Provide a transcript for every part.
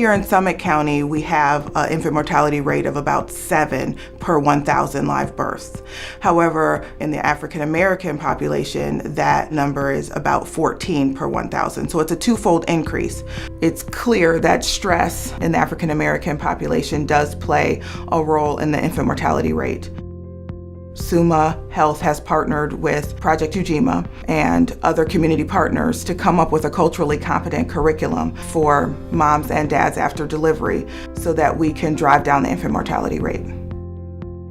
Here in Summit County, we have an infant mortality rate of about 7 per 1,000 live births. However, in the African American population, that number is about 14 per 1,000. So it's a twofold increase. It's clear that stress in the African American population does play a role in the infant mortality rate. Summa Health has partnered with Project Ujima and other community partners to come up with a culturally competent curriculum for moms and dads after delivery so that we can drive down the infant mortality rate.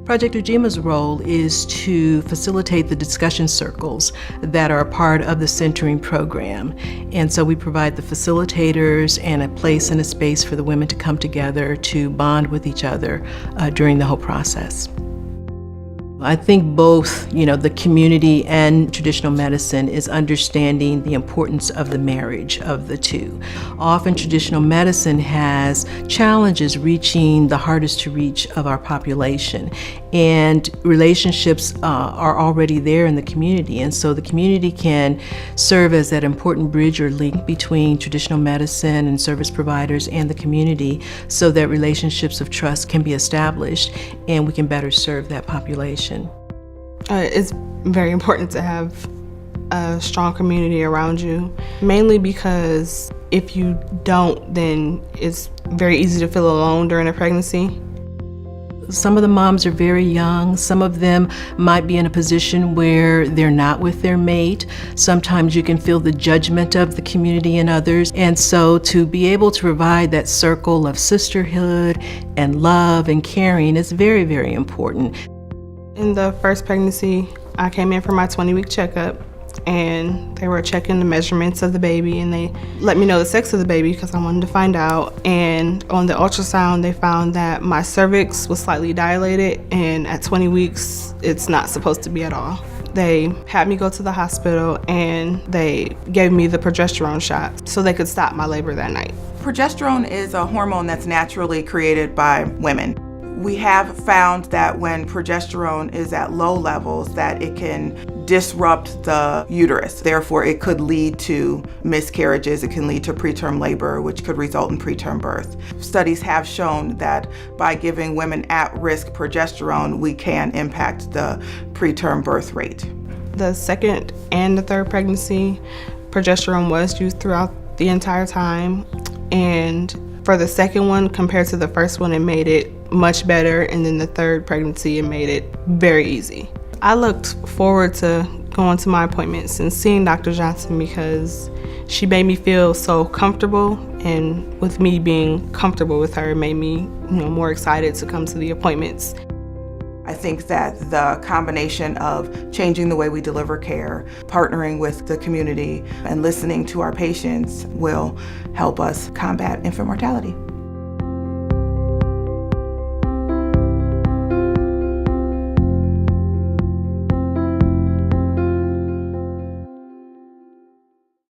Project Ujima's role is to facilitate the discussion circles that are a part of the centering program. And so we provide the facilitators and a place and a space for the women to come together to bond with each other during the whole process. I think both, the community and traditional medicine is understanding the importance of the marriage of the two. Often traditional medicine has challenges reaching the hardest to reach of our population, and relationships are already there in the community, and so the community can serve as that important bridge or link between traditional medicine and service providers and the community so that relationships of trust can be established and we can better serve that population. It's very important to have a strong community around you, mainly because if you don't, then it's very easy to feel alone during a pregnancy. Some of the moms are very young. Some of them might be in a position where they're not with their mate. Sometimes you can feel the judgment of the community and others. And so to be able to provide that circle of sisterhood and love and caring is very, very important. In the first pregnancy, I came in for my 20-week checkup, and they were checking the measurements of the baby, and they let me know the sex of the baby because I wanted to find out. And on the ultrasound, they found that my cervix was slightly dilated, and at 20 weeks, it's not supposed to be at all. They had me go to the hospital, and they gave me the progesterone shot so they could stop my labor that night. Progesterone is a hormone that's naturally created by women. We have found that when progesterone is at low levels, that it can disrupt the uterus. Therefore, it could lead to miscarriages. It can lead to preterm labor, which could result in preterm birth. Studies have shown that by giving women at-risk progesterone, we can impact the preterm birth rate. The second and the third pregnancy, progesterone was used throughout the entire time. And for the second one, compared to the first one, it made it much better, and then the third pregnancy, it made it very easy. I looked forward to going to my appointments and seeing Dr. Johnson because she made me feel so comfortable, and with me being comfortable with her, it made me more excited to come to the appointments. I think that the combination of changing the way we deliver care, partnering with the community, and listening to our patients will help us combat infant mortality.